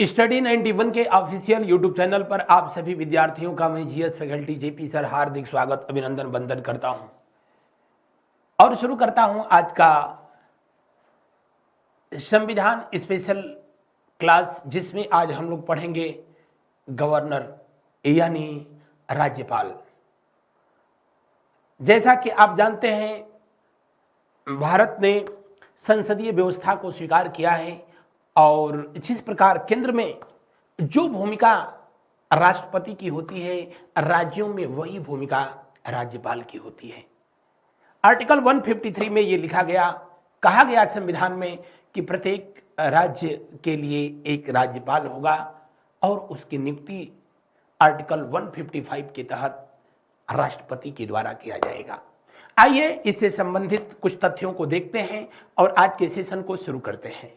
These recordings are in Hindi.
स्टडी 91 के ऑफिशियल यूट्यूब चैनल पर आप सभी विद्यार्थियों का मैं जीएस फैकल्टी जेपी सर हार्दिक स्वागत अभिनंदन वंदन करता हूं और शुरू करता हूं आज का संविधान स्पेशल क्लास, जिसमें आज हम लोग पढ़ेंगे गवर्नर यानी राज्यपाल। जैसा कि आप जानते हैं, भारत ने संसदीय व्यवस्था को स्वीकार किया है और जिस प्रकार केंद्र में जो भूमिका राष्ट्रपति की होती है, राज्यों में वही भूमिका राज्यपाल की होती है। आर्टिकल 153 में ये लिखा गया, कहा गया संविधान में कि प्रत्येक राज्य के लिए एक राज्यपाल होगा और उसकी नियुक्ति आर्टिकल 155 के तहत राष्ट्रपति के द्वारा किया जाएगा। आइए इससे संबंधित कुछ तथ्यों को देखते हैं और आज के सेशन को शुरू करते हैं।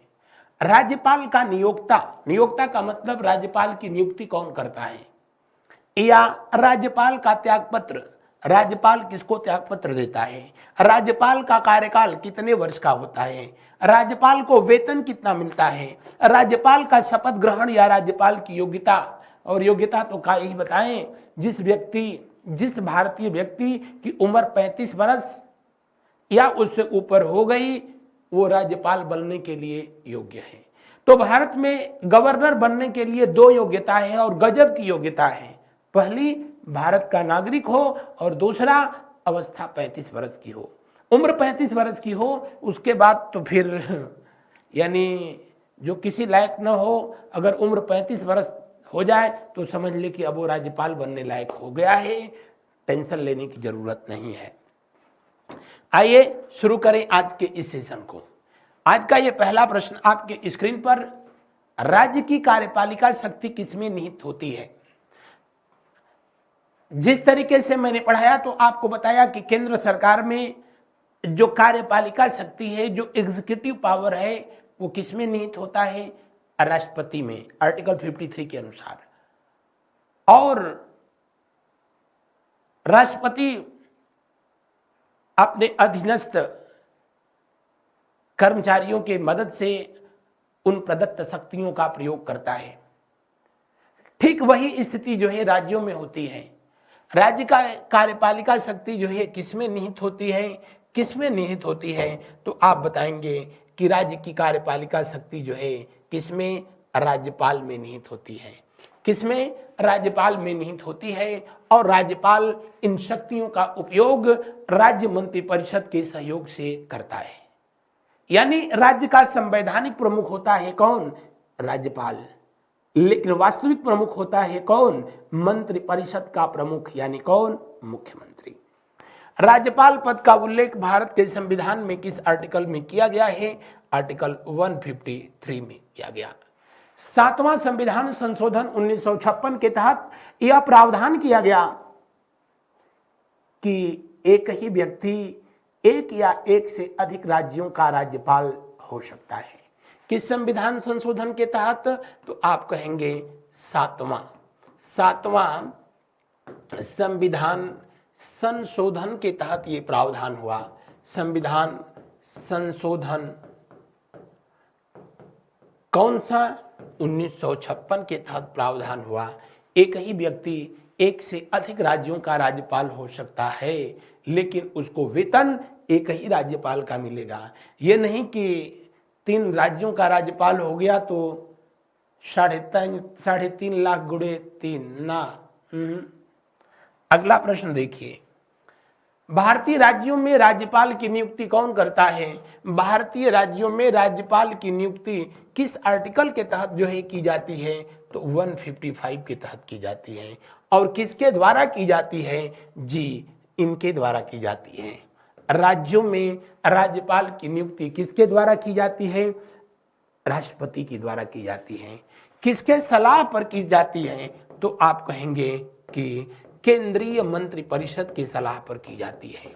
राज्यपाल का नियोक्ता का मतलब राज्यपाल की नियुक्ति कौन करता है, या राज्यपाल का त्यागपत्र, राज्यपाल किसको त्यागपत्र देता है, राज्यपाल का कार्यकाल कितने वर्ष का होता है, राज्यपाल को वेतन कितना मिलता है, राज्यपाल का शपथ ग्रहण या राज्यपाल की योग्यता, और योग्यता तो का ही बताएं, जिस भारतीय व्यक्ति की उम्र 35 वर्ष या उससे ऊपर हो गई वो राज्यपाल बनने के लिए योग्य है। तो भारत में गवर्नर बनने के लिए दो योग्यता है और गजब की योग्यता है। पहली, भारत का नागरिक हो और दूसरा, अवस्था 35 वर्ष की हो, उम्र 35 वर्ष की हो। उसके बाद तो फिर यानी जो किसी लायक न हो, अगर उम्र 35 वर्ष हो जाए तो समझ ले कि अब वो राज्यपाल बनने लायक हो गया है, टेंशन लेने की जरूरत नहीं है। आइए शुरू करें आज के इस सेशन को। आज का ये पहला प्रश्न आपके स्क्रीन पर, राज्य की कार्यपालिका शक्ति किसमें निहित होती है। जिस तरीके से मैंने पढ़ाया तो आपको बताया कि केंद्र सरकार में जो कार्यपालिका शक्ति है, जो एग्जीक्यूटिव पावर है, वो किसमें निहित होता है, राष्ट्रपति में, आर्टिकल 53 के अनुसार। और राष्ट्रपति अपने अधीनस्थ कर्मचारियों के मदद से उन प्रदत्त शक्तियों का प्रयोग करता है। ठीक वही स्थिति जो है राज्यों में होती है। राज्य का कार्यपालिका शक्ति जो है किसमें निहित होती है, तो आप बताएंगे कि राज्य की कार्यपालिका शक्ति जो है किसमें, राज्यपाल में निहित होती है। किसमें, राज्यपाल में निहित होती है। और राज्यपाल इन शक्तियों का उपयोग राज्य मंत्रिपरिषद के सहयोग से करता है। यानी राज्य का संवैधानिक प्रमुख होता है कौन, राज्यपाल, लेकिन वास्तविक प्रमुख होता है कौन, मंत्रिपरिषद का प्रमुख, यानी कौन, मुख्यमंत्री। राज्यपाल पद का उल्लेख भारत के संविधान में किस आर्टिकल में किया गया है, आर्टिकल 153 में किया गया। 7वां संविधान संशोधन 1956 के तहत यह प्रावधान किया गया कि एक ही व्यक्ति एक या एक से अधिक राज्यों का राज्यपाल हो सकता है। किस संविधान संशोधन के तहत, तो आप कहेंगे 7वां संविधान संशोधन के तहत ये प्रावधान हुआ। संविधान संशोधन कौन सा, 1956 के तहत प्रावधान हुआ। एक ही व्यक्ति एक से अधिक राज्यों का राज्यपाल हो सकता है, लेकिन उसको वेतन एक ही राज्यपाल का मिलेगा। ये नहीं कि 3 राज्यों का राज्यपाल हो गया तो 3.5 लाख गुणे 3 ना। अगला प्रश्न देखिए, भारतीय राज्यों में राज्यपाल की नियुक्ति कौन करता है। भारतीय राज्यों में राज्यपाल की नियुक्ति किस आर्टिकल के तहत जो है की जाती है, तो 155 के तहत की जाती है। और किसके द्वारा की जाती है, जी, इनके द्वारा की जाती है। राज्यों में राज्यपाल की नियुक्ति किसके द्वारा की जाती है, राष्ट्रपति के द्वारा की जाती है। किसके सलाह पर की जाती है, तो आप कहेंगे कि केंद्रीय मंत्रिपरिषद की सलाह पर की जाती है।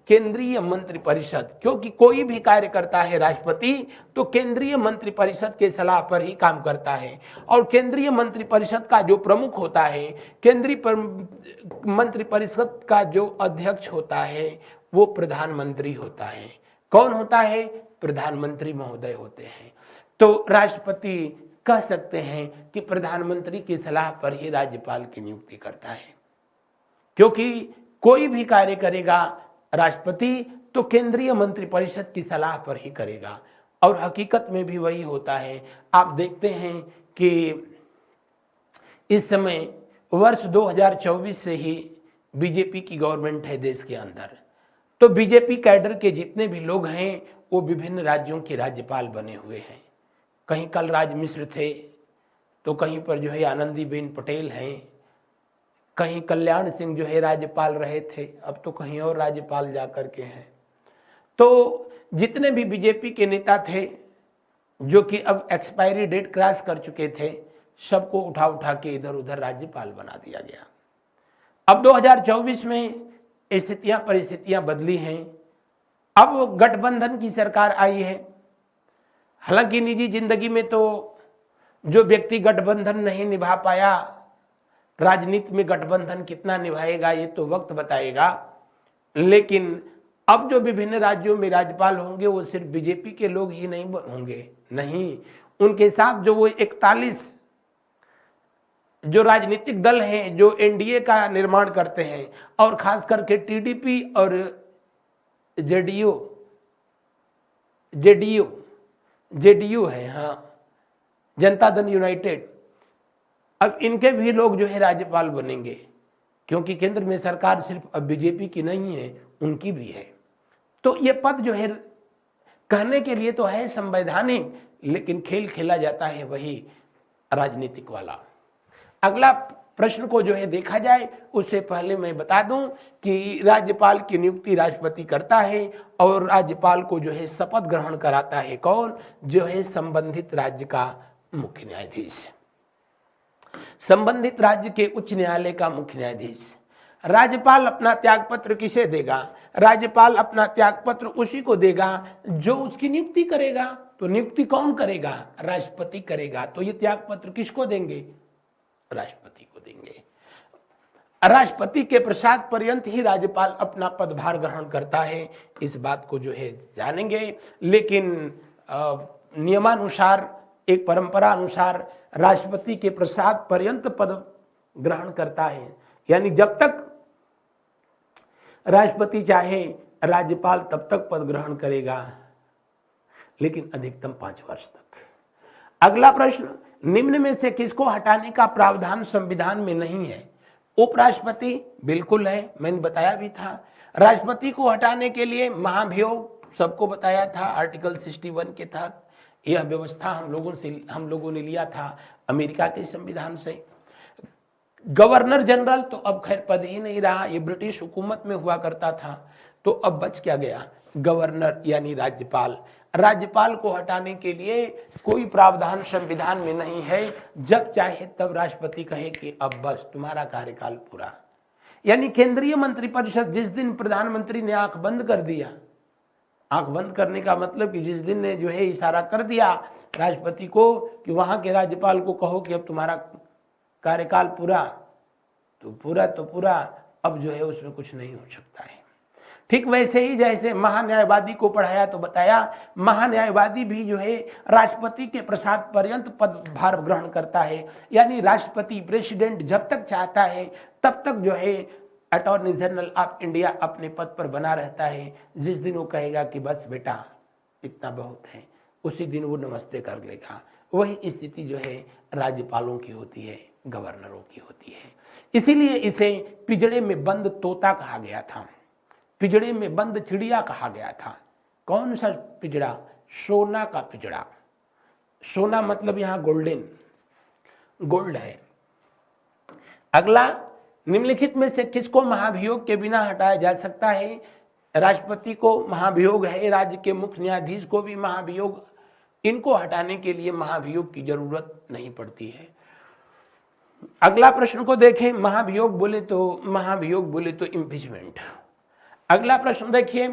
केंद्रीय मंत्रिपरिषद, क्योंकि कोई भी कार्य करता है राष्ट्रपति तो केंद्रीय मंत्रिपरिषद के सलाह पर ही काम करता है। और केंद्रीय मंत्रिपरिषद का जो प्रमुख होता है, केंद्रीय मंत्रिपरिषद का जो अध्यक्ष होता है, वो प्रधानमंत्री होता है। कौन होता है, प्रधानमंत्री महोदय होते हैं। तो राष्ट्रपति कह सकते हैं कि प्रधानमंत्री की सलाह पर ही राज्यपाल की नियुक्ति करता है, क्योंकि कोई भी कार्य करेगा राष्ट्रपति तो केंद्रीय मंत्रिपरिषद की सलाह पर ही करेगा। और हकीकत में भी वही होता है। आप देखते हैं कि इस समय वर्ष 2024 से ही बीजेपी की गवर्नमेंट है देश के अंदर, तो बीजेपी कैडर के जितने भी लोग हैं वो विभिन्न राज्यों के राज्यपाल बने हुए हैं। कहीं कलराज मिश्र थे, तो कहीं पर जो है आनंदीबेन पटेल हैं, कहीं कल्याण सिंह जो है राज्यपाल रहे थे, अब तो कहीं और राज्यपाल जाकर के हैं। तो जितने भी बीजेपी के नेता थे जो कि अब एक्सपायरी डेट क्रॉस कर चुके थे, सबको उठा उठा के इधर उधर राज्यपाल बना दिया गया। अब 2024 में परिस्थितियां बदली हैं। अब गठबंधन की सरकार आई है। हालांकि निजी जिंदगी में तो जो व्यक्ति गठबंधन नहीं निभा पाया, राजनीति में गठबंधन कितना निभाएगा ये तो वक्त बताएगा। लेकिन अब जो विभिन्न राज्यों में राज्यपाल होंगे वो सिर्फ बीजेपी के लोग ही नहीं होंगे, नहीं, उनके साथ जो वो 41 जो राजनीतिक दल हैं जो एनडीए का निर्माण करते हैं, और खास करके टीडीपी और जेडीयू है, हाँ, जनता दल यूनाइटेड, अब इनके भी लोग जो है राज्यपाल बनेंगे, क्योंकि केंद्र में सरकार सिर्फ अब बीजेपी की नहीं है, उनकी भी है। तो ये पद जो है कहने के लिए तो है संवैधानिक, लेकिन खेल खेला जाता है वही राजनीतिक वाला। अगला प्रश्न को जो है देखा जाए उससे पहले मैं बता दूं कि राज्यपाल की नियुक्ति राष्ट्रपति करता है, और राज्यपाल को जो है शपथ ग्रहण कराता है कौन? जो है संबंधित राज्य का मुख्य न्यायाधीश, संबंधित राज्य के उच्च न्यायालय का मुख्य न्यायाधीश। राज्यपाल अपना त्यागपत्र किसे देगा? राज्यपाल अपना त्यागपत्र उसी को देगा जो उसकी नियुक्ति करेगा। तो नियुक्ति कौन करेगा? राष्ट्रपति करेगा। तो ये त्यागपत्र किसको देंगे? राष्ट्रपति को देंगे। राष्ट्रपति के प्रसाद पर्यंत ही राज्यपाल अपना पदभार ग्रहण करता है, इस बात को जो है जानेंगे। लेकिन नियमानुसार, एक परंपरा अनुसार राष्ट्रपति के प्रसाद पर्यंत पद ग्रहण करता है, यानी जब तक राष्ट्रपति चाहे राज्यपाल तब तक पद ग्रहण करेगा, लेकिन अधिकतम 5 वर्ष तक। अगला प्रश्न, निम्न में से किसको हटाने का प्रावधान संविधान में नहीं है? उपराष्ट्रपति बिल्कुल है, मैंने बताया भी था। राष्ट्रपति को हटाने के लिए महाभियोग सबको बताया था, आर्टिकल 61 के तहत यह व्यवस्था हम लोगों ने लिया था अमेरिका के संविधान से। गवर्नर जनरल तो अब खैर पद ही नहीं रहा, ये ब्रिटिश हुकूमत में हुआ करता था, तो अब बच क्या गया? गवर्नर यानी राज्यपाल। राज्यपाल को हटाने के लिए कोई प्रावधान संविधान में नहीं है। जब चाहे तब राष्ट्रपति कहे कि अब बस तुम्हारा कार्यकाल पूरा। यानी केंद्रीय मंत्रिपरिषद जिस दिन प्रधानमंत्री ने आंख बंद कर दिया, आंख बंद करने का मतलब कि जिस दिन ने जो है इशारा कर दिया राष्ट्रपति को कि वहां के राज्यपाल को कहो कि अब तुम्हारा कार्यकाल पूरा, तो पूरा, अब जो है उसमें कुछ नहीं हो सकता है। ठीक वैसे ही जैसे महान्यायवादी को पढ़ाया तो बताया, महान्यायवादी भी जो है राष्ट्रपति के प्रसाद पर्यंत पदभार ग्रहण करता है। यानी राष्ट्रपति प्रेसिडेंट जब तक चाहता है तब तक जो है अटॉर्नी जनरल ऑफ इंडिया अपने पद पर बना रहता है। जिस दिन वो कहेगा कि बस बेटा इतना बहुत है, उसी दिन वो नमस्ते कर लेगा। वही स्थिति जो है राज्यपालों की होती है, गवर्नरों की होती है। इसीलिए इसे पिंजड़े में बंद तोता कहा गया था, पिंजड़े में बंद चिड़िया कहा गया था। कौन सा पिंजड़ा? सोना का पिंजड़ा। सोना मतलब यहां गोल्डन, गोल्ड है। अगला, निम्नलिखित में से किसको महाभियोग के बिना हटाया जा सकता है? राष्ट्रपति को महाभियोग है, राज्य के मुख्य न्यायाधीश को भी महाभियोग। इनको हटाने के लिए महाभियोग की जरूरत नहीं पड़ती है। अगला प्रश्न को देखें, महाभियोग बोले तो इम्पीचमेंट। अगला प्रश्न देखिए,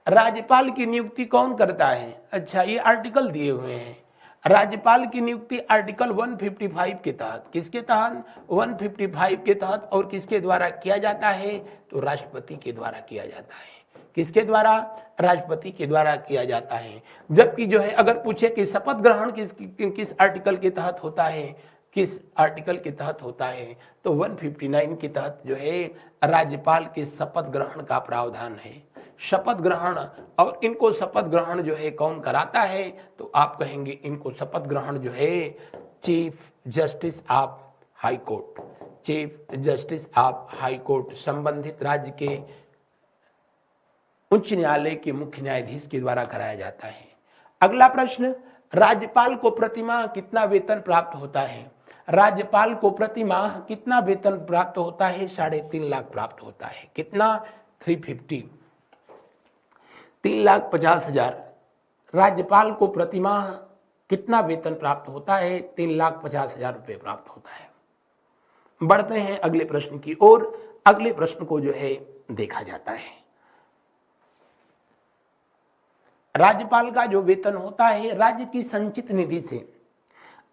राज्यपाल की नियुक्ति कौन करता है? अच्छा, ये आर्टिकल दिए हुए हैं। राज्यपाल की नियुक्ति आर्टिकल 155 के तहत, किसके तहत? 155 के तहत। और किसके द्वारा किया जाता है? तो राष्ट्रपति के द्वारा किया जाता है। किसके द्वारा? राष्ट्रपति के द्वारा किया जाता है। जबकि जो है अगर पूछे कि शपथ ग्रहण किस आर्टिकल के तहत होता है, किस आर्टिकल के तहत होता है, तो 159 के तहत जो है राज्यपाल के शपथ ग्रहण का प्रावधान है। शपथ ग्रहण, और इनको शपथ ग्रहण जो है कौन कराता है? तो आप कहेंगे इनको शपथ ग्रहण जो है chief justice of high court, chief justice of high court संबंधित राज्य के उच्च न्यायालय के मुख्य न्यायाधीश के द्वारा कराया जाता है। अगला प्रश्न, राज्यपाल को प्रतिमाह कितना वेतन प्राप्त होता है? राज्यपाल को प्रतिमाह कितना वेतन प्राप्त होता है? 3.5 लाख प्राप्त होता है। कितना? 350, 3,50,000। राज्यपाल को प्रतिमाह कितना वेतन प्राप्त होता है? 3,50,000 रुपये प्राप्त होता है। बढ़ते हैं अगले प्रश्न की ओर। अगले प्रश्न को जो है देखा जाता है। राज्यपाल का जो वेतन होता है राज्य की संचित निधि से,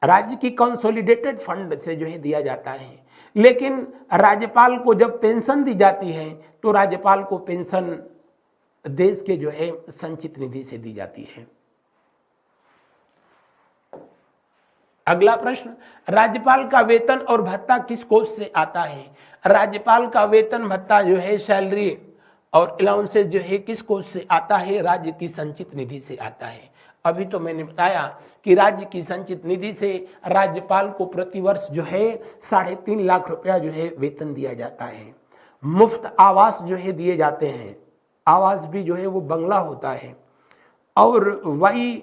राज्य की कंसोलिडेटेड फंड से जो है दिया जाता है। लेकिन राज्यपाल को जब पेंशन दी जाती है तो राज्यपाल को पेंशन देश के जो है संचित निधि से दी जाती है। अगला प्रश्न, राज्यपाल का वेतन और भत्ता किस कोष से आता है? राज्यपाल का वेतन भत्ता जो है सैलरी और अलाउंसेस जो है किस कोष से आता है? राज्य की संचित निधि से आता है। अभी तो मैंने बताया कि राज्य की संचित निधि से राज्यपाल को प्रतिवर्ष जो है 3.5 लाख रुपया जो है वेतन दिया जाता है। मुफ्त आवास जो है दिए जाते हैं, आवास भी जो है वो बंगला होता है, और वही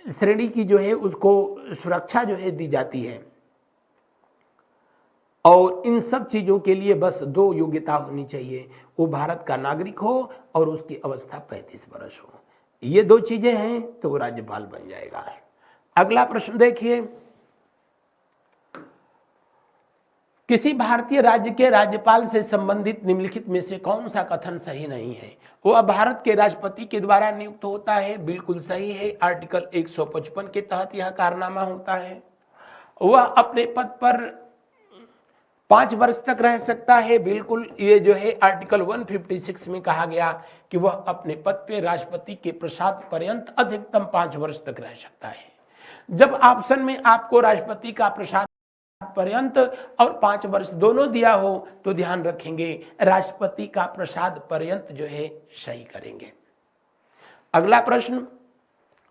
श्रेणी की जो है उसको सुरक्षा जो है दी जाती है। और इन सब चीजों के लिए बस 2 योग्यता होनी चाहिए, वो भारत का नागरिक हो और उसकी अवस्था 35 वर्ष हो। ये 2 चीजें हैं तो वो राज्यपाल बन जाएगा। अगला प्रश्न देखिए, किसी भारतीय राज्य के राज्यपाल से संबंधित निम्नलिखित में से कौन सा कथन सही नहीं है? वह भारत के राष्ट्रपति के द्वारा नियुक्त होता है, बिल्कुल सही है। आर्टिकल 155 के तहत यह कारनामा होता है। वह अपने पद पर 5 वर्ष तक रह सकता है, बिल्कुल। ये जो है आर्टिकल 156 में कहा गया कि वह अपने पद पे राष्ट्रपति के प्रसाद पर्यंत अधिकतम 5 वर्ष तक रह सकता है। जब ऑप्शन में आपको राष्ट्रपति का प्रसाद पर्यंत और 5 वर्ष दोनों दिया हो तो ध्यान रखेंगे राष्ट्रपति का प्रसाद पर्यंत जो है सही करेंगे। अगला प्रश्न,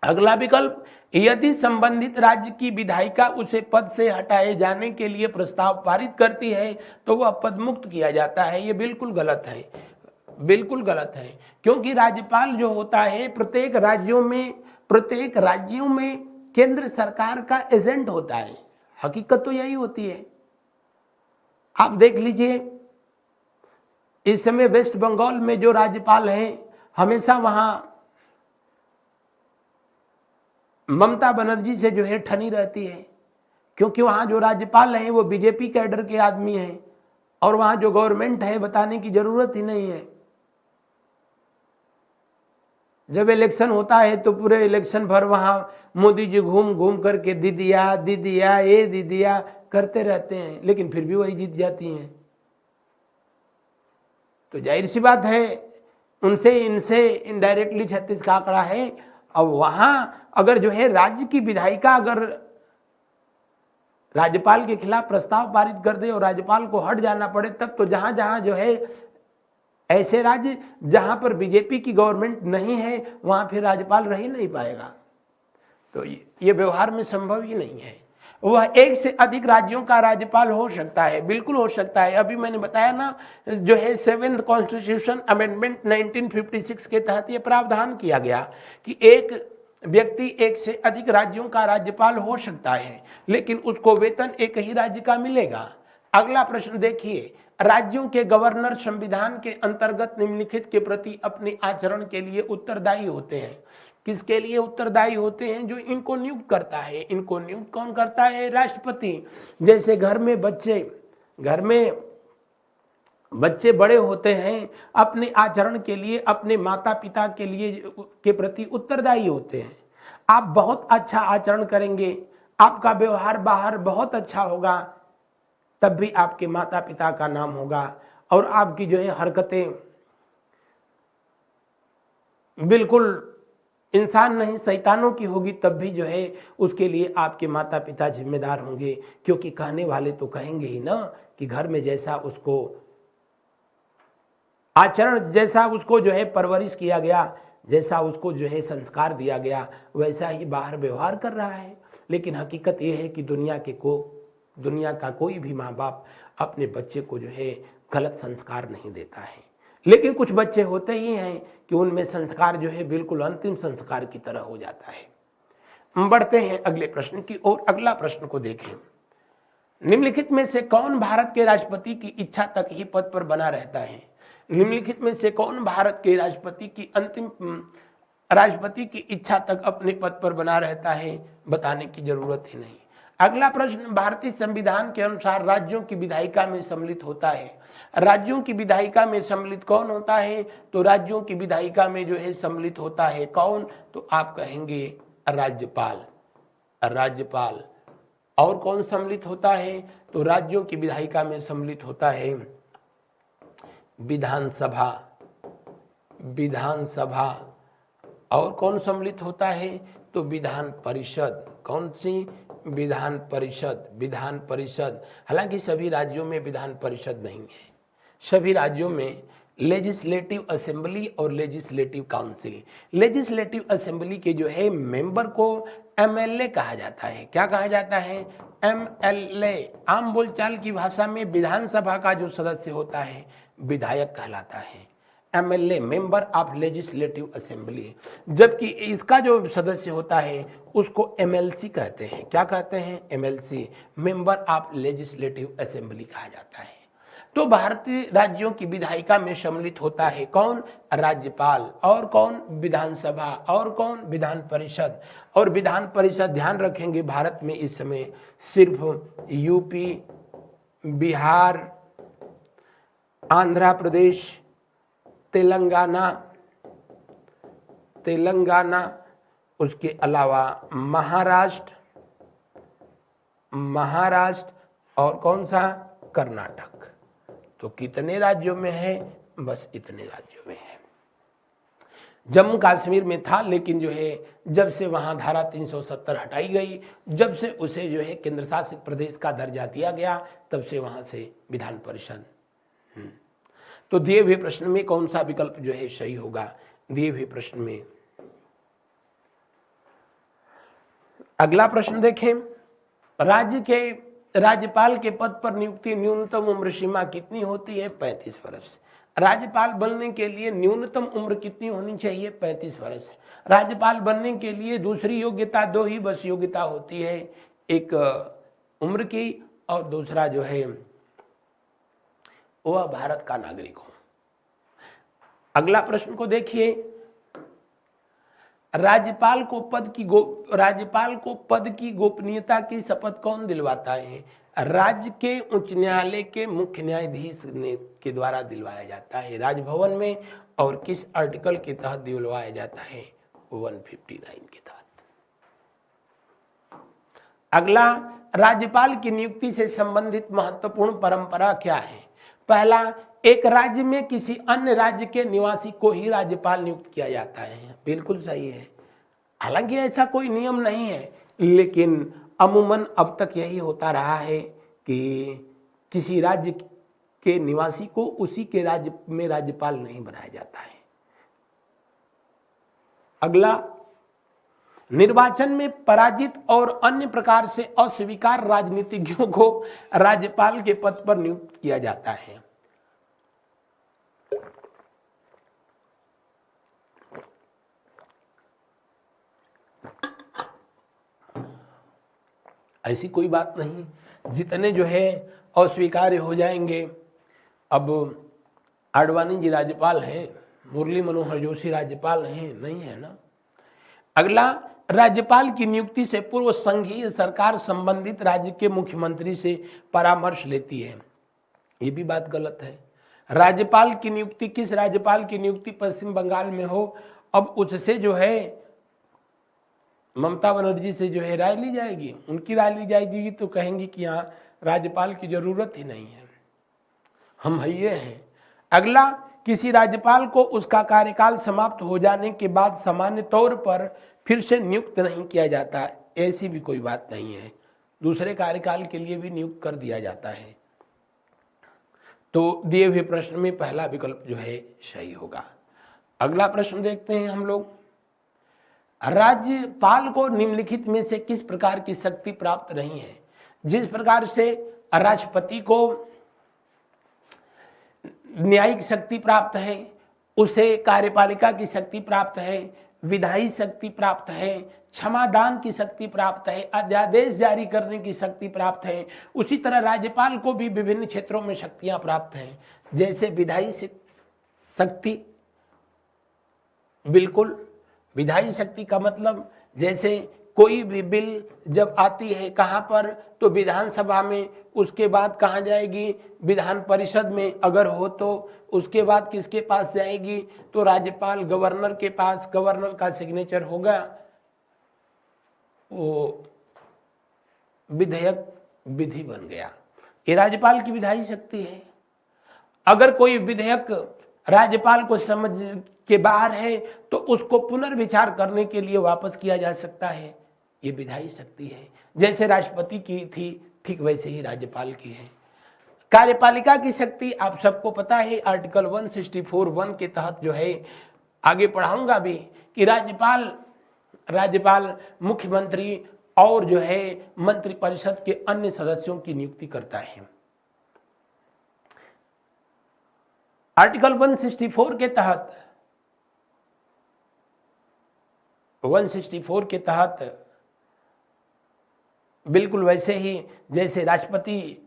अगला विकल्प, यदि संबंधित राज्य की विधायिका उसे पद से हटाए जाने के लिए प्रस्ताव पारित करती है तो वह पद मुक्त किया जाता है। ये बिल्कुल गलत है, बिल्कुल गलत है, क्योंकि राज्यपाल जो होता है प्रत्येक राज्यों में केंद्र सरकार का एजेंट होता है। हकीकत तो यही होती है। आप देख लीजिए, इस समय वेस्ट बंगाल में जो राज्यपाल हैं हमेशा वहां ममता बनर्जी से जो है ठनी रहती है, क्योंकि वहां जो राज्यपाल हैं वो बीजेपी कैडर के आदमी हैं और वहां जो गवर्नमेंट है बताने की जरूरत ही नहीं है। जब इलेक्शन होता है तो पूरे इलेक्शन भर वहां मोदी जी घूम घूम करके दीदिया दीदिया ये दीदिया करते रहते हैं, लेकिन फिर भी वही जीत जाती हैं। तो जाहिर सी बात है उनसे इनसे इनडायरेक्टली 36 का आंकड़ा है। अब वहां अगर जो है राज्य की विधायिका अगर राज्यपाल के खिलाफ प्रस्ताव पारित कर दे और राज्यपाल को हट जाना पड़े, तब तो जहां जहां जो है ऐसे राज्य जहां पर बीजेपी की गवर्नमेंट नहीं है वहां फिर राज्यपाल रह ही नहीं पाएगा। तो ये व्यवहार में संभव ही नहीं है। वह 1 से अधिक राज्यों का राज्यपाल हो सकता है, बिल्कुल हो सकता है। अभी मैंने बताया ना, जो है 7th कॉन्स्टिट्यूशन अमेंडमेंट 1956 के तहत ये प्रावधान किया गया कि एक व्यक्ति 1 से अधिक राज्यों का राज्यपाल हो सकता है, लेकिन उसको वेतन एक ही राज्य का मिलेगा। अगला प्रश्न देखिए, राज्यों के गवर्नर संविधान के अंतर्गत निम्नलिखित के प्रति अपने आचरण के लिए उत्तरदायी होते हैं। किसके लिए उत्तरदायी होते हैं? जो इनको नियुक्त करता है। इनको नियुक्त कौन करता है? राष्ट्रपति। जैसे घर में बच्चे बड़े होते हैं, अपने आचरण के लिए अपने माता पिता के लिए के प्रति उत्तरदायी होते हैं। आप बहुत अच्छा आचरण करेंगे, आपका व्यवहार बाहर बहुत अच्छा होगा, तब भी आपके माता पिता का नाम होगा और आपकी जो है हरकतें बिल्कुल इंसान नहीं शैतानों की होगी, तब भी जो है उसके लिए आपके माता पिता जिम्मेदार होंगे, क्योंकि कहने वाले तो कहेंगे ही ना कि घर में जैसा उसको आचरण, जैसा उसको जो है परवरिश किया गया, जैसा उसको जो है संस्कार दिया गया, वैसा ही बाहर व्यवहार कर रहा है। लेकिन हकीकत यह है कि दुनिया का कोई भी माँ बाप अपने बच्चे को जो है गलत संस्कार नहीं देता है। लेकिन कुछ बच्चे होते ही हैं कि उनमें संस्कार जो है बिल्कुल अंतिम संस्कार की तरह हो जाता है। बढ़ते हैं अगले प्रश्न की ओर। अगला प्रश्न को देखें। निम्नलिखित में से कौन भारत के राष्ट्रपति की इच्छा तक ही पद पर बना रहता है? निम्नलिखित में से कौन भारत के राष्ट्रपति की इच्छा तक अपने पद पर बना रहता है? बताने की जरूरत ही नहीं। अगला प्रश्न, भारतीय संविधान के अनुसार राज्यों की विधायिका में सम्मिलित होता है। राज्यों की विधायिका में सम्मिलित कौन होता है? तो राज्यों की विधायिका में जो है सम्मिलित होता है कौन? तो आप कहेंगे राज्यपाल। राज्यपाल। और कौन सम्मिलित होता है? तो राज्यों की विधायिका में सम्मिलित होता है विधानसभा। विधानसभा। और कौन सम्मिलित होता है? तो विधान परिषद। कौन सी? विधान परिषद। विधान परिषद। हालांकि सभी राज्यों में विधान परिषद नहीं है, सभी राज्यों में लेजिस्लेटिव असेंबली और लेजिस्लेटिव काउंसिल। लेजिस्लेटिव असेंबली के जो है मेंबर को एमएलए कहा जाता है। क्या कहा जाता है? एमएलए। आम बोलचाल की भाषा में विधानसभा का जो सदस्य होता है विधायक कहलाता है, MLA, member of legislative assembly. जबकि इसका जो सदस्य होता है उसको एमएलसी कहते हैं। क्या कहते हैं? MLC, member of legislative assembly कहा जाता है। तो भारतीय राज्यों की विधायिका में सम्मिलित होता है कौन? राज्यपाल। और कौन? विधानसभा। और कौन? विधान परिषद। और विधान परिषद ध्यान रखेंगे भारत में इस समय सिर्फ यूपी, बिहार, आंध्र प्रदेश, तेलंगाना, उसके अलावा महाराष्ट्र और कौन सा? कर्नाटक। तो कितने राज्यों में है? बस इतने राज्यों में है। जम्मू कश्मीर में था, लेकिन जो है जब से वहां धारा 370 हटाई गई, जब से उसे जो है केंद्र शासित प्रदेश का दर्जा दिया गया, तब से वहां से विधान परिषद। तो दिए हुए प्रश्न में कौन सा विकल्प जो है सही होगा? दिए हुए प्रश्न में अगला प्रश्न देखें। राज्य के राज्यपाल के पद पर नियुक्ति न्यूनतम उम्र सीमा कितनी होती है? 35 वर्ष। राज्यपाल बनने के लिए न्यूनतम उम्र कितनी होनी चाहिए? 35 वर्ष। राज्यपाल बनने के लिए दूसरी योग्यता, दो ही बस योग्यता होती है, एक उम्र की और दूसरा जो है वह भारत का नागरिक हो। अगला प्रश्न को देखिए। राज्यपाल को पद की गोपनीयता की शपथ कौन दिलवाता है? राज्य के उच्च न्यायालय के मुख्य न्यायाधीश के द्वारा दिलवाया जाता है राजभवन में। और किस आर्टिकल के तहत दिलवाया जाता है? 159 के तहत। अगला, राज्यपाल की नियुक्ति से संबंधित महत्वपूर्ण परंपरा क्या है? पहला, एक राज्य में किसी अन्य राज्य के निवासी को ही राज्यपाल नियुक्त किया जाता है। बिल्कुल सही है। हालांकि ऐसा कोई नियम नहीं है, लेकिन अमूमन अब तक यही होता रहा है कि किसी राज्य के निवासी को उसी के राज्य में राज्यपाल नहीं बनाया जाता है। अगला, निर्वाचन में पराजित और अन्य प्रकार से अस्वीकार राजनीतिज्ञों को राज्यपाल के पद पर नियुक्त किया जाता है। ऐसी कोई बात नहीं, जितने जो है अस्वीकार्य हो जाएंगे। अब आडवाणी जी राज्यपाल हैं, मुरली मनोहर जोशी राज्यपाल हैं, नहीं है ना। अगला, राज्यपाल की नियुक्ति से पूर्व संघीय सरकार संबंधित राज्य के मुख्यमंत्री से परामर्श लेती है। ये भी बात गलत है। राज्यपाल की नियुक्ति, किस राज्यपाल की नियुक्ति पश्चिम बंगाल में हो, अब उससे जो है ममता बनर्जी से जो है राय ली जाएगी, उनकी राय ली जाएगी, तो कहेंगी कि यहाँ राज्यपाल की जरूरत ही नहीं है, हम ये हैं। अगला, किसी राज्यपाल को उसका कार्यकाल समाप्त हो जाने के बाद सामान्य तौर पर फिर से नियुक्त नहीं किया जाता, ऐसी भी कोई बात नहीं है, दूसरे कार्यकाल के लिए भी नियुक्त कर दिया जाता है। तो दिए हुए प्रश्न में पहला विकल्प जो है सही होगा। अगला प्रश्न देखते हैं हम लोग। राज्यपाल को निम्नलिखित में से किस प्रकार की शक्ति प्राप्त नहीं है? जिस प्रकार से राष्ट्रपति को न्यायिक शक्ति प्राप्त है, उसे कार्यपालिका की शक्ति प्राप्त है, विधायी शक्ति प्राप्त है, क्षमादान की शक्ति प्राप्त है, अध्यादेश जारी करने की शक्ति प्राप्त है, उसी तरह राज्यपाल को भी विभिन्न क्षेत्रों में शक्तियां प्राप्त हैं। जैसे विधायी शक्ति, बिल्कुल विधायी शक्ति का मतलब जैसे कोई भी बिल जब आती है कहाँ पर, तो विधानसभा में, उसके बाद कहाँ जाएगी, विधान परिषद में अगर हो तो उसके बाद किसके पास जाएगी, तो राज्यपाल गवर्नर के पास, गवर्नर का सिग्नेचर होगा, वो विधेयक विधि बन गया। ये राज्यपाल की विधायी शक्ति है। अगर कोई विधेयक राज्यपाल को समझ के बाहर है तो उसको पुनर्विचार करने के लिए वापस किया जा सकता है, ये विधायी शक्ति है। जैसे राष्ट्रपति की थी, ठीक वैसे ही राज्यपाल की है। कार्यपालिका की शक्ति आप सबको पता है, आर्टिकल 164(1) के तहत जो है, आगे पढ़ाऊंगा भी कि राज्यपाल मुख्यमंत्री और जो है मंत्रिपरिषद के अन्य सदस्यों की नियुक्ति करता है। आर्टिकल 164 के तहत बिल्कुल वैसे ही जैसे राष्ट्रपति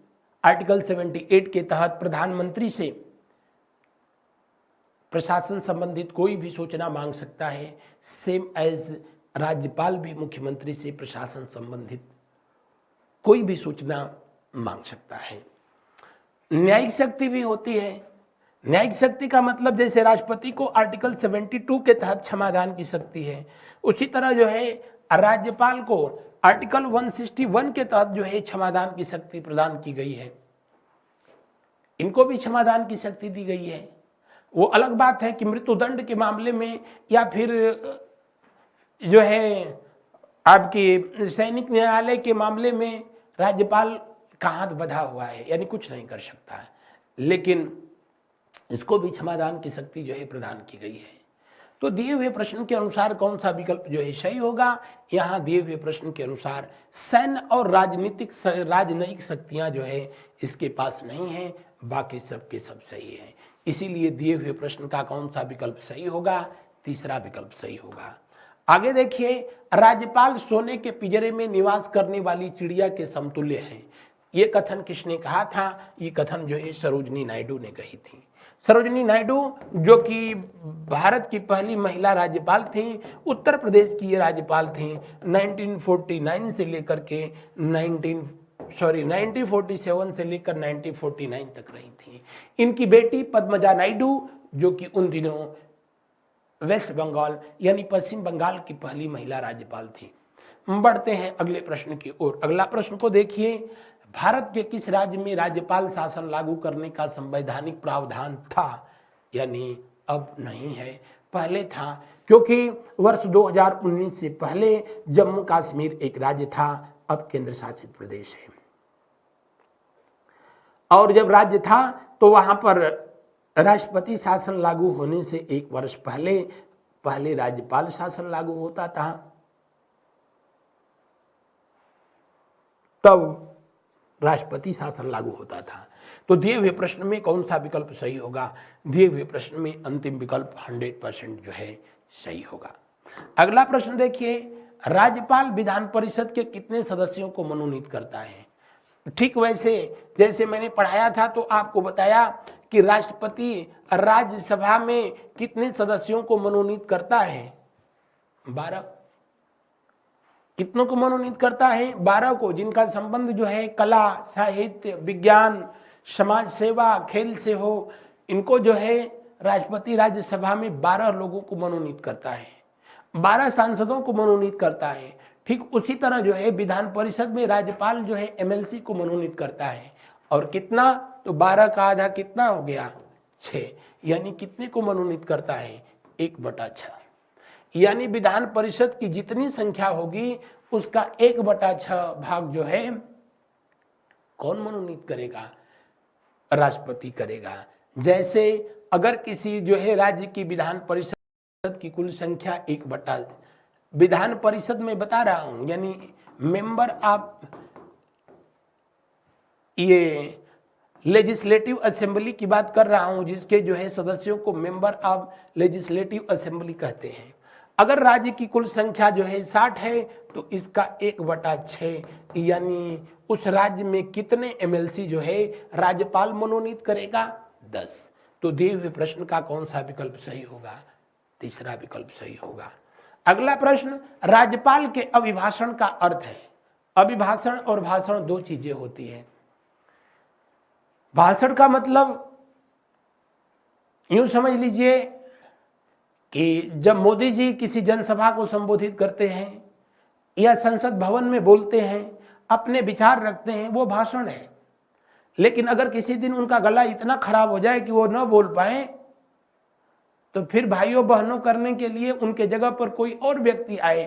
आर्टिकल 78 के तहत प्रधानमंत्री से प्रशासन संबंधित कोई भी सूचना मांग सकता है, सेम एज राज्यपाल भी मुख्यमंत्री से प्रशासन संबंधित कोई भी सूचना मांग सकता है। न्यायिक शक्ति भी होती है। न्यायिक शक्ति का मतलब जैसे राष्ट्रपति को आर्टिकल 72 के तहत क्षमादान की शक्ति है, उसी तरह जो है राज्यपाल को आर्टिकल 161 के तहत जो है क्षमादान की शक्ति प्रदान की गई है। इनको भी क्षमादान की शक्ति दी गई है। वो अलग बात है कि मृत्युदंड के मामले में या फिर जो है आपके सैनिक न्यायालय के मामले में राज्यपाल का हाथ बंधा हुआ है, यानी कुछ नहीं कर सकता है, लेकिन इसको भी क्षमादान की शक्ति जो है प्रदान की गई है। तो दिए हुए प्रश्न के अनुसार कौन सा विकल्प जो है सही होगा? यहाँ दिए हुए प्रश्न के अनुसार सैन्य और राजनयिक शक्तियाँ जो है इसके पास नहीं है, बाकी सब के सब सही है। इसीलिए दिए हुए प्रश्न का कौन सा विकल्प सही होगा? तीसरा विकल्प सही होगा। आगे देखिए, राज्यपाल सोने के पिंजरे में निवास करने वाली चिड़िया के समतुल्य है। ये कथन किसने कहा था? ये कथन जो है सरोजिनी नायडू ने कही थी। सरोजिनी नायडू जो कि भारत की पहली महिला राज्यपाल थी, उत्तर प्रदेश की ये राज्यपाल थी। 1947 से लेकर के 1947 से लेकर 1949 तक रही थी। इनकी बेटी पद्मजा नायडू जो कि उन दिनों वेस्ट बंगाल यानी पश्चिम बंगाल की पहली महिला राज्यपाल थी। बढ़ते हैं अगले प्रश्न की ओर। अगला प्रश्न को देखिए, भारत के किस राज्य में राज्यपाल शासन लागू करने का संवैधानिक प्रावधान था? यानी अब नहीं है, पहले था, क्योंकि वर्ष 2019 से पहले जम्मू कश्मीर एक राज्य था, अब केंद्र शासित प्रदेश है। और जब राज्य था तो वहां पर राष्ट्रपति शासन लागू होने से एक वर्ष पहले राज्यपाल शासन लागू होता था, तब राष्ट्रपति शासन लागू होता था। तो दिए हुए प्रश्न में कौन सा विकल्प सही होगा? दिए हुए प्रश्न में अंतिम विकल्प 100% जो है सही होगा। अगला प्रश्न देखिए, राज्यपाल विधान परिषद के कितने सदस्यों को मनोनीत करता है? ठीक वैसे जैसे मैंने पढ़ाया था तो आपको बताया कि राष्ट्रपति राज्यसभा में कितने सदस्यों को मनोनीत करता है? 12। कितनों को मनोनीत करता है? 12 को, जिनका संबंध जो है कला, साहित्य, विज्ञान, समाज सेवा, खेल से हो। इनको जो है राष्ट्रपति राज्यसभा में 12 लोगों को मनोनीत करता है, 12 सांसदों को मनोनीत करता है। ठीक उसी तरह जो है विधान परिषद में राज्यपाल जो है MLC को मनोनीत करता है। और कितना? तो 12 का आधा कितना हो गया? 6। यानी कितने को मनोनीत करता है? 1/6। यानी विधान परिषद की जितनी संख्या होगी उसका 1/6 भाग जो है कौन मनोनीत करेगा? राष्ट्रपति करेगा। जैसे अगर किसी जो है राज्य की विधान परिषद की कुल संख्या 1/, विधान परिषद में बता रहा हूं, यानी मेंबर ऑफ ये लेजिस्लेटिव असेंबली की बात कर रहा हूं, जिसके जो है सदस्यों को मेंबर ऑफ लेजिस्लेटिव असेंबली कहते हैं। अगर राज्य की कुल संख्या जो है 60 है तो इसका 1/6, यानी उस राज्य में कितने एमएलसी जो है राज्यपाल मनोनीत करेगा? 10। तो दिए हुए प्रश्न का कौन सा विकल्प सही होगा? तीसरा विकल्प सही होगा। अगला प्रश्न, राज्यपाल के अभिभाषण का अर्थ है। अभिभाषण और भाषण दो चीजें होती है। भाषण का मतलब यूं समझ लीजिए कि जब मोदी जी किसी जनसभा को संबोधित करते हैं या संसद भवन में बोलते हैं, अपने विचार रखते हैं, वो भाषण है। लेकिन अगर किसी दिन उनका गला इतना खराब हो जाए कि वो न बोल पाए, तो फिर भाइयों बहनों करने के लिए उनके जगह पर कोई और व्यक्ति आए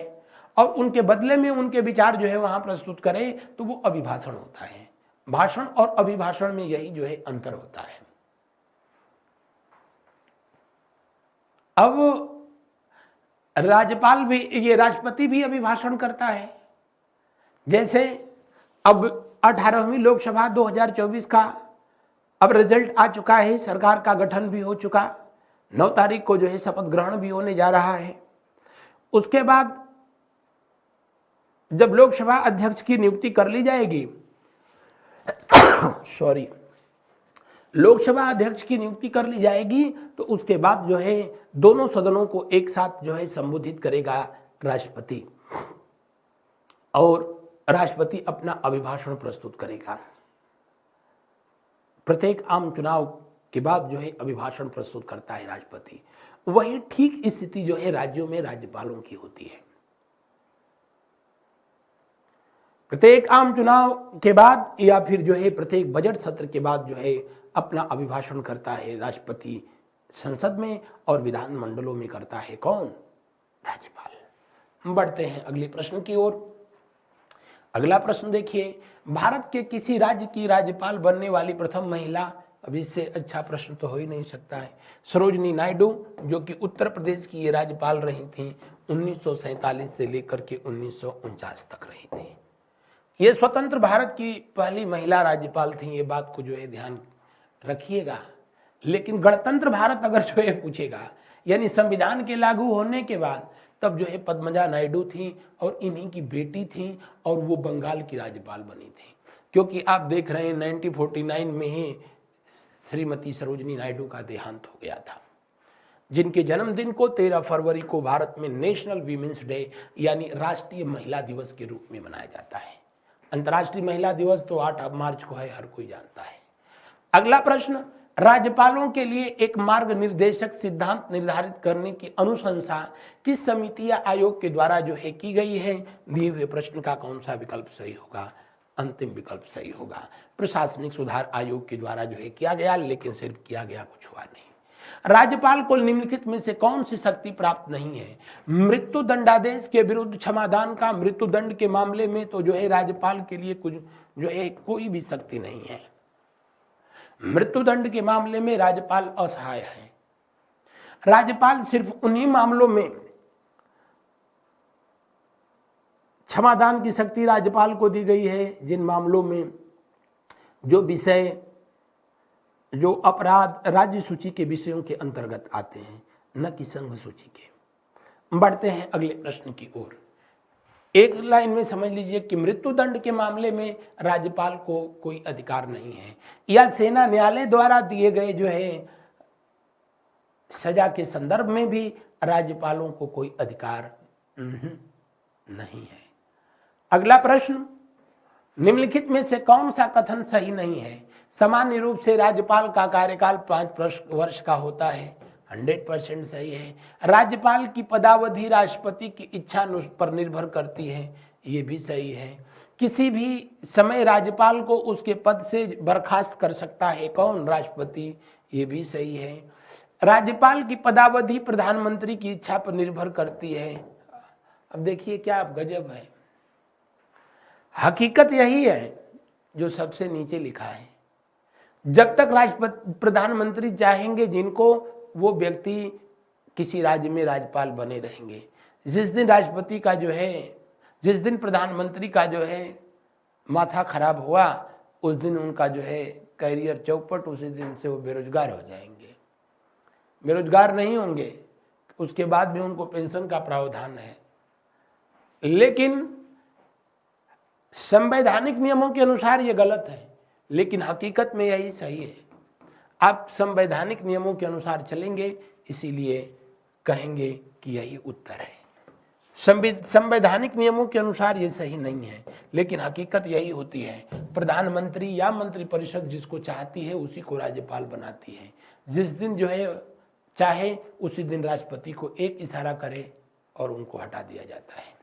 और उनके बदले में उनके विचार जो है वहां प्रस्तुत करे, तो वो अभिभाषण होता है। भाषण और अभिभाषण में यही जो है अंतर होता है। अब राज्यपाल भी, ये राष्ट्रपति भी अभिभाषण करता है। जैसे अब 18वीं लोकसभा 2024 का अब रिजल्ट आ चुका है, सरकार का गठन भी हो चुका, 9 तारीख को जो है शपथ ग्रहण भी होने जा रहा है। उसके बाद जब लोकसभा अध्यक्ष की नियुक्ति कर ली जाएगी लोकसभा अध्यक्ष की नियुक्ति कर ली जाएगी, तो उसके बाद जो है दोनों सदनों को एक साथ जो है संबोधित करेगा राष्ट्रपति, और राष्ट्रपति अपना अभिभाषण प्रस्तुत करेगा। प्रत्येक आम चुनाव के बाद जो है अभिभाषण प्रस्तुत करता है राष्ट्रपति। वही ठीक स्थिति जो है राज्यों में राज्यपालों की होती है। प्रत्येक आम चुनाव के बाद या फिर जो है प्रत्येक बजट सत्र के बाद जो है अपना अभिभाषण करता है राष्ट्रपति, संसद में और विधानमंडलों में करता है कौन? राज्यपाल। हम बढ़ते हैं अगले प्रश्न की ओर। अगला प्रश्न देखिए, भारत के किसी राज्य की राज्यपाल बनने वाली प्रथम महिला, अब इससे अच्छा प्रश्न तो हो ही नहीं सकता है, सरोजनी नायडू, जो कि उत्तर प्रदेश की ये राज्यपाल रही थी, 1947 से लेकर के 1949 तक रही थी। ये स्वतंत्र भारत की पहली महिला राज्यपाल थी, ये बात को जो है ध्यान रखिएगा। लेकिन गणतंत्र भारत अगर जो है पूछेगा, यानी संविधान के लागू होने के बाद, तब जो है पद्मजा नायडू थी और इन्हीं की बेटी थी, और वो बंगाल की राज्यपाल बनी थी। क्योंकि आप देख रहे हैं 1949 में ही श्रीमती सरोजनी नायडू का देहांत हो गया था, जिनके जन्मदिन को 13 फरवरी को भारत में नेशनल वीमेंस डे यानी राष्ट्रीय महिला दिवस के रूप में मनाया जाता है। अंतर्राष्ट्रीय महिला दिवस तो 8 मार्च को है, हर कोई जानता है। अगला प्रश्न, राज्यपालों के लिए एक मार्ग निर्देशक सिद्धांत निर्धारित करने की अनुशंसा किस समिति या आयोग के द्वारा जो है की गई है? दिए हुए प्रश्न का कौन सा विकल्प सही होगा? अंतिम विकल्प सही होगा। प्रशासनिक सुधार आयोग के द्वारा जो है किया गया, लेकिन सिर्फ किया गया, कुछ हुआ नहीं। राज्यपाल को निम्नलिखित में से कौन सी शक्ति प्राप्त नहीं है? मृत्यु दंडादेश के विरुद्ध क्षमादान का, मृत्यु दंड के मामले में तो जो है राज्यपाल के लिए कुछ जो है कोई भी शक्ति नहीं है। मृत्यु दंड के मामले में राज्यपाल असहाय है। राज्यपाल सिर्फ उन्हीं मामलों में क्षमादान की शक्ति राज्यपाल को दी गई है जिन मामलों में जो विषय, जो अपराध राज्य सूची के विषयों के अंतर्गत आते हैं, न कि संघ सूची के। बढ़ते हैं अगले प्रश्न की ओर। एक लाइन में समझ लीजिए कि मृत्यु दंड के मामले में राज्यपाल को कोई अधिकार नहीं है, या सेना न्यायालय द्वारा दिए गए जो है सजा के संदर्भ में भी राज्यपालों को कोई अधिकार नहीं है। अगला प्रश्न, निम्नलिखित में से कौन सा कथन सही नहीं है? सामान्य रूप से राज्यपाल का कार्यकाल 5 वर्ष का होता है, 100% सही है। राज्यपाल की पदावधि राष्ट्रपति की इच्छा पर निर्भर करती है, ये भी सही है। किसी भी समय राज्यपाल को उसके पद से बर्खास्त कर सकता है कौन? राष्ट्रपति, ये भी सही है। राज्यपाल की पदावधि प्रधानमंत्री की इच्छा पर निर्भर करती है। अब देखिए क्या गजब है, हकीकत यही है जो सबसे नीचे लिखा है। जब तक राष्ट्रपति प्रधानमंत्री चाहेंगे जिनको, वो व्यक्ति किसी राज्य में राज्यपाल बने रहेंगे। जिस दिन राष्ट्रपति का जो है, जिस दिन प्रधानमंत्री का जो है माथा खराब हुआ, उस दिन उनका जो है कैरियर चौपट, उसी दिन से वो बेरोजगार हो जाएंगे। बेरोजगार नहीं होंगे, उसके बाद भी उनको पेंशन का प्रावधान है। लेकिन संवैधानिक नियमों के अनुसार ये गलत है, लेकिन हकीकत में यही सही है। आप संवैधानिक नियमों के अनुसार चलेंगे, इसीलिए कहेंगे कि यही उत्तर है। संवैधानिक नियमों के अनुसार ये सही नहीं है, लेकिन हकीकत यही होती है। प्रधानमंत्री या मंत्रिपरिषद जिसको चाहती है उसी को राज्यपाल बनाती है। जिस दिन जो है चाहे उसी दिन राष्ट्रपति को एक इशारा करे और उनको हटा दिया जाता है।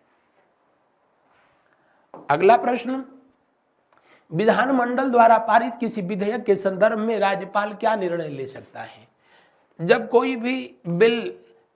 अगला प्रश्न, विधानमंडल द्वारा पारित किसी विधेयक के संदर्भ में राज्यपाल क्या निर्णय ले सकता है? जब कोई भी बिल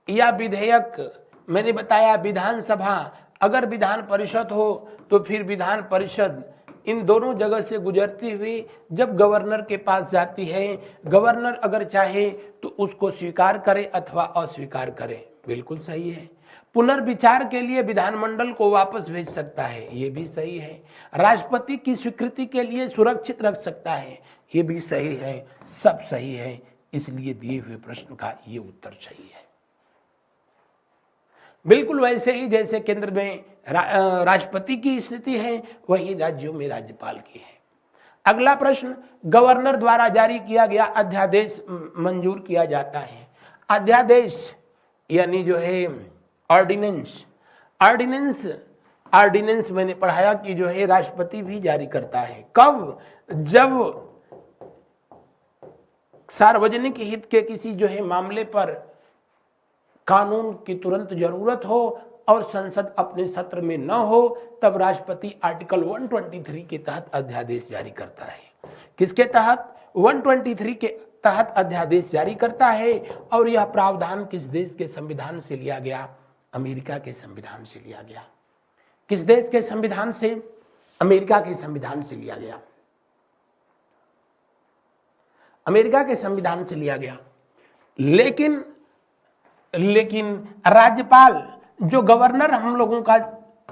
या विधेयक, मैंने बताया विधानसभा, अगर विधान परिषद हो तो फिर विधान परिषद, इन दोनों जगह से गुजरती हुई जब गवर्नर के पास जाती है, गवर्नर अगर चाहे तो उसको स्वीकार करे अथवा अस्वीकार करे। बिल्कुल सही है। पुनर्विचार के लिए विधानमंडल को वापस भेज सकता है, ये भी सही है। राष्ट्रपति की स्वीकृति के लिए सुरक्षित रख सकता है, ये भी सही है। सब सही है, इसलिए दिए हुए प्रश्न का ये उत्तर सही है। बिल्कुल वैसे ही जैसे केंद्र में राष्ट्रपति की स्थिति है, वही राज्यों में राज्यपाल की है। अगला प्रश्न, गवर्नर द्वारा जारी किया गया अध्यादेश मंजूर किया जाता है। अध्यादेश यानी जो है ऑर्डिनेंस, ऑर्डिनेंस मैंने पढ़ाया कि जो है राष्ट्रपति भी जारी करता है। कब? जब सार्वजनिक हित के किसी जो है मामले पर कानून की तुरंत जरूरत हो और संसद अपने सत्र में न हो, तब राष्ट्रपति आर्टिकल 123 के तहत अध्यादेश जारी करता है। किसके तहत? 123 के तहत अध्यादेश जारी करता है। और यह प्रावधान किस देश के संविधान से लिया गया? अमेरिका के संविधान से लिया गया। किस देश के संविधान से? अमेरिका के संविधान से लिया गया। अमेरिका के संविधान से लिया गया। लेकिन राज्यपाल, जो गवर्नर हम लोगों का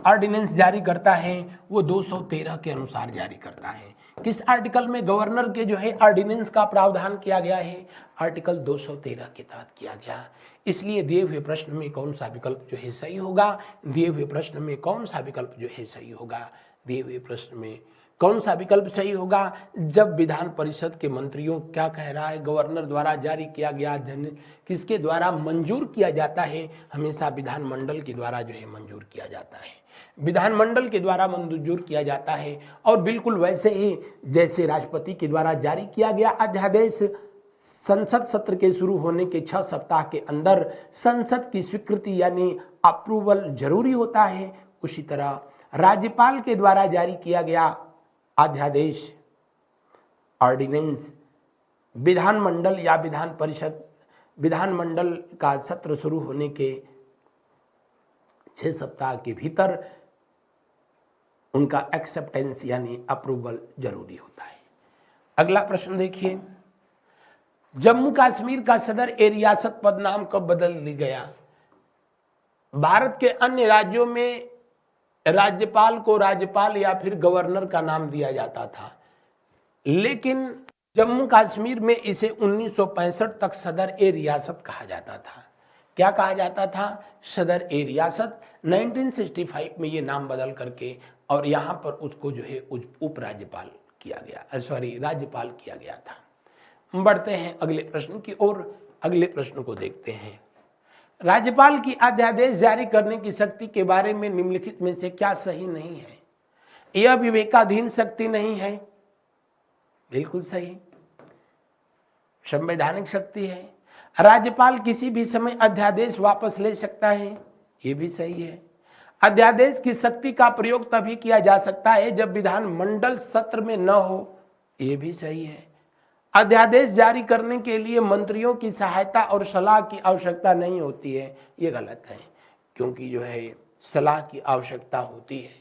ऑर्डिनेंस जारी करता है, वो 213 के अनुसार जारी करता है। किस आर्टिकल में गवर्नर के जो है ऑर्डिनेंस का प्रावधान किया गया है? आर्टिकल 213 के तहत किया गया। इसलिए दिए हुए प्रश्न में कौन सा विकल्प जो है सही होगा? दिए हुए प्रश्न में कौन सा विकल्प जो है सही होगा? दिए हुए प्रश्न में कौन सा विकल्प सही होगा? जब विधान परिषद के मंत्रियों, क्या कह रहा है, गवर्नर द्वारा जारी किया गया किसके द्वारा मंजूर किया जाता है? हमेशा विधानमंडल के द्वारा जो है मंजूर किया जाता है। विधानमंडल के द्वारा मंजूर किया जाता है। और बिल्कुल वैसे ही जैसे राष्ट्रपति के द्वारा जारी किया गया अध्यादेश संसद सत्र के शुरू होने के 6 सप्ताह के अंदर संसद की स्वीकृति यानी अप्रूवल जरूरी होता है, उसी तरह राज्यपाल के द्वारा जारी किया गया अध्यादेश ऑर्डिनेंस विधानमंडल या विधान परिषद, विधानमंडल का सत्र शुरू होने के 6 सप्ताह के भीतर उनका एक्सेप्टेंस यानी अप्रूवल जरूरी होता है। अगला प्रश्न देखिए, जम्मू कश्मीर का सदर ए रियासत पद नाम कब बदल दिया गया? भारत के अन्य राज्यों में राज्यपाल को राज्यपाल या फिर गवर्नर का नाम दिया जाता था, लेकिन जम्मू कश्मीर में इसे 1965 तक सदर ए रियासत कहा जाता था। क्या कहा जाता था? सदर ए रियासत। 1965 में ये नाम बदल करके और यहाँ पर उसको जो है उपराज्यपाल किया गया, राज्यपाल किया गया था। बढ़ते हैं अगले प्रश्न की ओर। अगले प्रश्न को देखते हैं, राज्यपाल की अध्यादेश जारी करने की शक्ति के बारे में निम्नलिखित में से क्या सही नहीं है? यह विवेकाधीन शक्ति नहीं है, बिल्कुल सही, संवैधानिक शक्ति है। राज्यपाल किसी भी समय अध्यादेश वापस ले सकता है, यह भी सही है। अध्यादेश की शक्ति का प्रयोग तभी किया जा सकता है जब विधानमंडल सत्र में न हो, यह भी सही है। अध्यादेश जारी करने के लिए मंत्रियों की सहायता और सलाह की आवश्यकता नहीं होती है, ये गलत है। क्योंकि जो है सलाह की आवश्यकता होती है।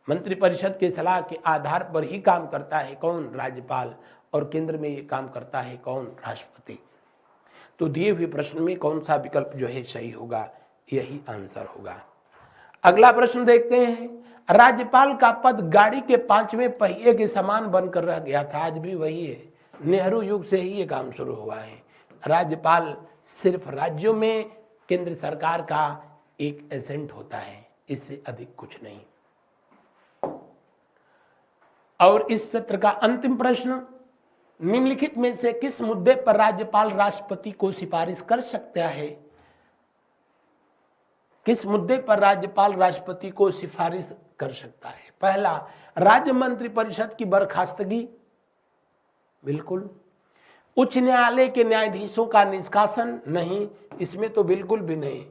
मंत्रिपरिषद के सलाह के आधार पर ही काम करता है कौन? राज्यपाल। और केंद्र में ये काम करता है कौन? राष्ट्रपति। तो दिए हुए प्रश्न में कौन सा विकल्प जो है सही होगा? यही आंसर होगा। अगला प्रश्न देखते हैं। राज्यपाल का पद गाड़ी के 5वें पहिए के समान बनकर रह गया था, आज भी वही है। नेहरू युग से ही ये काम शुरू हुआ है। राज्यपाल सिर्फ राज्यों में केंद्र सरकार का एक एजेंट होता है, इससे अधिक कुछ नहीं। और इस सत्र का अंतिम प्रश्न, निम्नलिखित में से किस मुद्दे पर राज्यपाल राष्ट्रपति को सिफारिश कर सकता है? किस मुद्दे पर राज्यपाल राष्ट्रपति को सिफारिश कर सकता है? पहला, राज्य मंत्रिपरिषद की बर्खास्तगी, बिल्कुल। उच्च न्यायालय के न्यायाधीशों का निष्कासन, नहीं, इसमें तो बिल्कुल भी नहीं।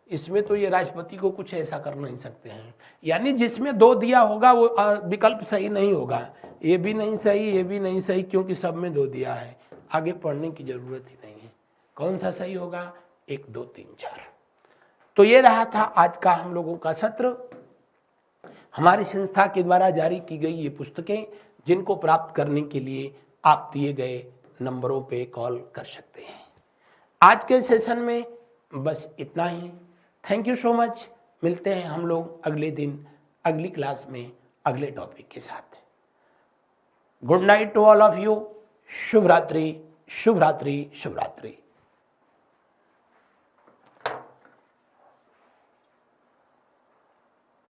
इसमें तो ये राष्ट्रपति को कुछ ऐसा कर नहीं सकते हैं। यानी जिसमें 2 दिया होगा वो विकल्प सही नहीं होगा। ये भी नहीं सही, ये भी नहीं सही, क्योंकि सब में 2 दिया है। आगे पढ़ने की जरूरत ही नहीं है। कौन सा सही होगा? 1, 2, 3, 4। तो ये रहा था आज का हम लोगों का सत्र। हमारी संस्था के द्वारा जारी की गई ये पुस्तकें, जिनको प्राप्त करने के लिए आप दिए गए नंबरों पे कॉल कर सकते हैं। आज के सेशन में बस इतना ही। Thank you so much. मिलते हैं हम लोग अगले दिन अगली क्लास में अगले टॉपिक के साथ। Good night to all of you. शुभ रात्रि, शुभ रात्रि, शुभ रात्रि।